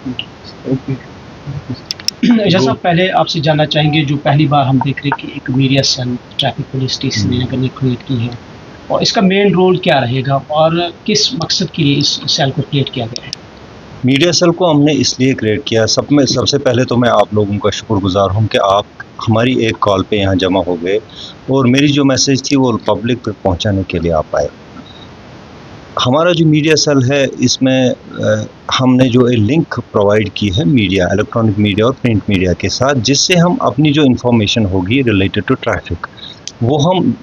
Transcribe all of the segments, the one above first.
Okay. जैसा तो पहले आपसे जानना चाहेंगे, जो पहली बार हम देख रहे हैं कि एक मीडिया सेल ट्रैफिक पुलिस टी हम्म, श्रीनगर ने क्रिएट की है, और इसका मेन रोल क्या रहेगा और किस मकसद के लिए इस सेल को क्रिएट किया गया है? मीडिया सेल को हमने इसलिए क्रिएट किया, सबसे पहले तो मैं आप लोगों का शुक्रगुजार हूं कि आप हमारी एक कॉल पे यहाँ जमा हो गए और मेरी जो मैसेज थी वो पब्लिक तक पहुंचाने के लिए आप आए। हमारा जो मीडिया सेल है इसमें हमने जो एक लिंक प्रोवाइड की है मीडिया, इलेक्ट्रॉनिक मीडिया और प्रिंट मीडिया के साथ, जिससे हम अपनी जो इन्फॉर्मेशन होगी रिलेटेड टू ट्रैफिक वो हम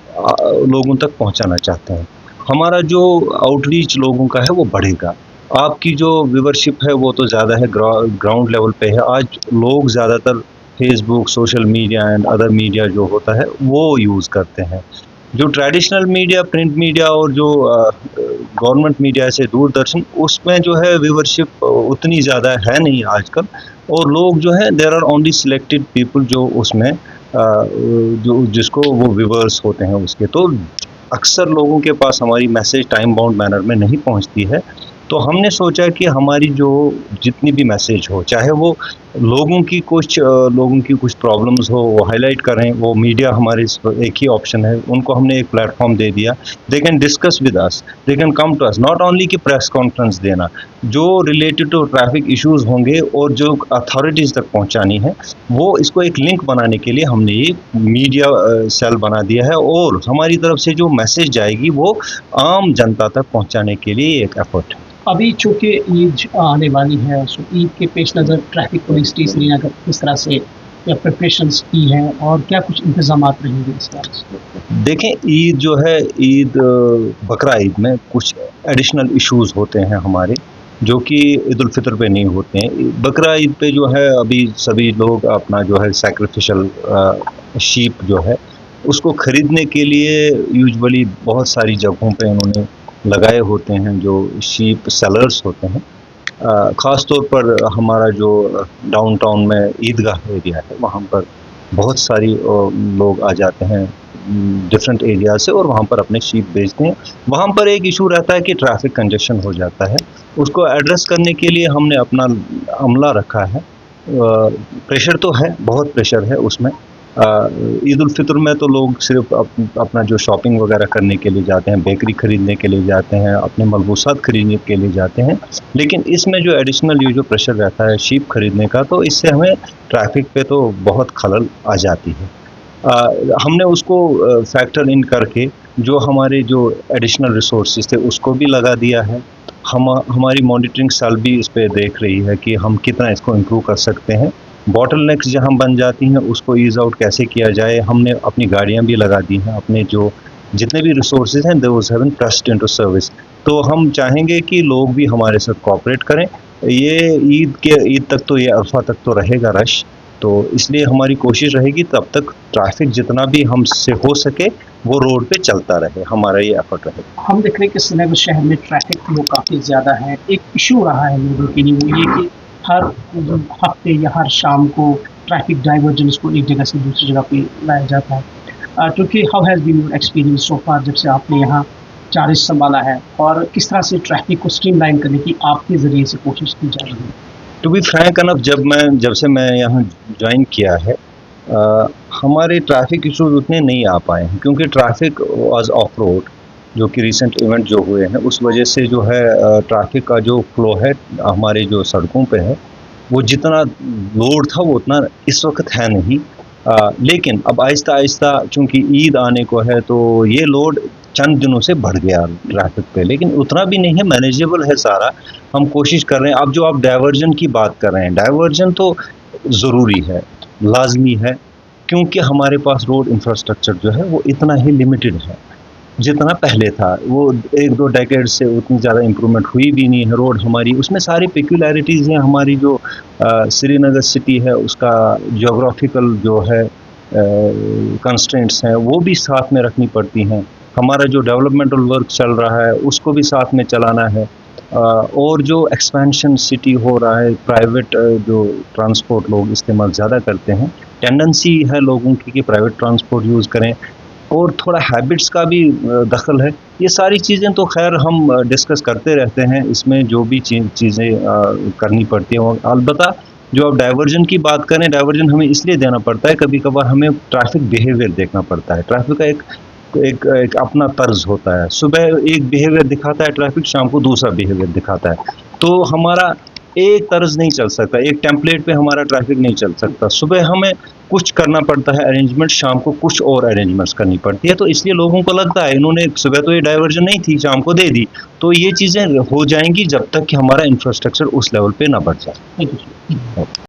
लोगों तक पहुंचाना चाहते हैं। हमारा जो आउटरीच लोगों का है वो बढ़ेगा। आपकी जो व्यूवरशिप है वो तो ज़्यादा है, ग्राउंड लेवल पे है। आज लोग ज़्यादातर Facebook, social media and other media जो होता है वो यूज़ करते हैं। जो ट्रेडिशनल मीडिया, प्रिंट मीडिया और जो गवर्नमेंट मीडिया से दूरदर्शन, उसमें जो है व्यूवरशिप उतनी ज़्यादा है नहीं आजकल, और लोग जो है there are only selected people जो उसमें जो जिसको वो व्यूवर्स होते हैं उसके। तो अक्सर लोगों के पास हमारी मैसेज टाइम बाउंड मैनर में नहीं पहुंचती है। तो हमने सोचा कि हमारी जो जितनी भी मैसेज हो, चाहे वो लोगों की कुछ प्रॉब्लम्स हो वो हाईलाइट करें, वो मीडिया हमारे एक ही ऑप्शन है, उनको हमने एक प्लेटफॉर्म दे दिया। They can discuss with us, they can come to us, not only कि प्रेस कॉन्फ्रेंस देना, जो रिलेटेड टू ट्रैफिक इश्यूज होंगे और जो अथॉरिटीज़ तक पहुंचानी है, वो इसको एक लिंक बनाने के लिए हमने ये मीडिया सेल बना दिया है, और हमारी तरफ से जो मैसेज जाएगी वो आम जनता तक पहुंचाने के लिए एक एफर्ट है। अभी चूँकि ईद आने वाली है, सो ईद के पेश नज़र ट्रैफिक पुलिस टी श्रीनगर किस तरह से प्रिपरेशंस की हैं और क्या कुछ इंतज़ामात रहेंगे इस बार से? देखें, ईद जो है, ईद बकरा ईद में कुछ एडिशनल इश्यूज होते हैं हमारे, जो कि ईद उल फितर पे नहीं होते हैं। बकरा ईद पे जो है अभी सभी लोग अपना जो है सैक्रिफिशियल शीप जो है उसको ख़रीदने के लिए यूजुअली बहुत सारी जगहों पे उन्होंने लगाए होते हैं जो शीप सेलर्स होते हैं। ख़ास तौर पर हमारा जो डाउनटाउन में ईदगाह एरिया है वहाँ पर बहुत सारी लोग आ जाते हैं डिफरेंट एरिया से, और वहाँ पर अपने शीप बेचते हैं। वहाँ पर एक इशू रहता है कि ट्रैफिक कंजेशन हो जाता है। उसको एड्रेस करने के लिए हमने अपना अमला रखा है। प्रेशर तो है, बहुत प्रेशर है उसमें। ईद उल फितर में तो लोग सिर्फ अपना जो शॉपिंग वगैरह करने के लिए जाते हैं, बेकरी खरीदने के लिए जाते हैं, अपने मलबूसात खरीदने के लिए जाते हैं। लेकिन इसमें जो एडिशनल ये जो प्रेशर रहता है शीप खरीदने का, तो इससे हमें ट्रैफिक पे तो बहुत खलल आ जाती है। हमने उसको फैक्टर इन करके जो हमारे जो एडिशनल रिसोर्सेज थे उसको भी लगा दिया है। हमारी मॉनिटरिंग सेल भी इस पे देख रही है कि हम कितना इसको इम्प्रूव कर सकते हैं। बॉटलनेक्स जहाँ बन जाती हैं उसको ईज़ आउट कैसे किया जाए, हमने अपनी गाड़ियाँ भी लगा दी हैं। अपने जो जितने भी रिसोर्सेज हैं those have been pressed into service. तो हम चाहेंगे कि लोग भी हमारे साथ कोऑपरेट करें। ये ईद तक तो, ये अरफा तक तो रहेगा रश, तो इसलिए हमारी कोशिश रहेगी तब तक ट्रैफिक जितना भी हमसे हो सके वो रोड पे चलता रहे, हमारा ये एफर्ट रहेगा। हम देख रहे हैं कि श्रीनगर शहर में ट्रैफिक फ्लो काफ़ी ज़्यादा है। एक इशू रहा है लोगों के लिए, वो ये कि हर हफ्ते या हर शाम को ट्रैफिक डाइवर्जन को एक जगह से दूसरी जगह पे लाया जाता है। क्योंकि how has been your experience so far जब से आपने यहाँ चार्ज संभाला है, और किस तरह से ट्रैफिक को स्ट्रीमलाइन करने की आपके ज़रिए से कोशिश की जा रही है? टू बी फ्रैंक अनफ, जब से मैं यहाँ ज्वाइन किया है, हमारे ट्रैफिक इशूज़ उतने नहीं आ पाए हैं, क्योंकि ट्रैफिक वाज ऑफ रोड, जो कि रिसेंट इवेंट जो हुए हैं उस वजह से जो है ट्रैफिक का जो फ्लो है हमारे जो सड़कों पे है वो जितना लोड था वो उतना इस वक्त है नहीं। लेकिन अब आहिस्ता आहिस्ता चूँकि ईद आने को है तो ये लोड चंद दिनों से बढ़ गया ट्रैफिक पे, लेकिन उतना भी नहीं है, मैनेजेबल है सारा। हम कोशिश कर रहे हैं। अब जो आप डाइवर्जन की बात कर रहे हैं, डाइवर्जन तो ज़रूरी है, लाजमी है, क्योंकि हमारे पास रोड इंफ्रास्ट्रक्चर जो है वो इतना ही लिमिटेड है जितना पहले था। वो 1-2 डेकेड से उतनी ज़्यादा इम्प्रूवमेंट हुई भी नहीं है रोड हमारी। उसमें सारी पेक्युलैरिटीज़ हैं। हमारी जो श्रीनगर सिटी है उसका ज्योग्राफिकल जो है कंस्ट्रेंट्स हैं वो भी साथ में रखनी पड़ती हैं। हमारा जो डेवलपमेंटल वर्क चल रहा है उसको भी साथ में चलाना है। और जो एक्सपेंशन सिटी हो रहा है, प्राइवेट जो ट्रांसपोर्ट लोग इस्तेमाल ज़्यादा करते हैं, टेंडेंसी है लोगों की कि प्राइवेट ट्रांसपोर्ट यूज़ करें। और थोड़ा हैबिट्स का भी दखल है। ये सारी चीज़ें तो ख़ैर हम डिस्कस करते रहते हैं, इसमें जो भी चीज़ें करनी पड़ती हैं। और अलबत्ता जो आप डाइवर्जन की बात करें, डाइवर्जन हमें इसलिए देना पड़ता है, कभी-कभार हमें ट्रैफ़िक बिहेवियर देखना पड़ता है। ट्रैफ़िक का एक अपना तर्ज़ होता है। सुबह एक बिहेवियर दिखाता है ट्रैफ़िक, शाम को दूसरा बिहेवियर दिखाता है। तो हमारा एक तर्ज़ नहीं चल सकता, एक टेम्पलेट पे हमारा ट्रैफ़िक नहीं चल सकता। सुबह हमें कुछ करना पड़ता है अरेंजमेंट, शाम को कुछ और अरेंजमेंट्स करनी पड़ती है। तो इसलिए लोगों को लगता है इन्होंने सुबह तो ये डाइवर्जन नहीं थी, शाम को दे दी। तो ये चीज़ें हो जाएँगी जब तक कि हमारा इंफ्रास्ट्रक्चर उस लेवल पे ना बढ़ जाए। Thank you.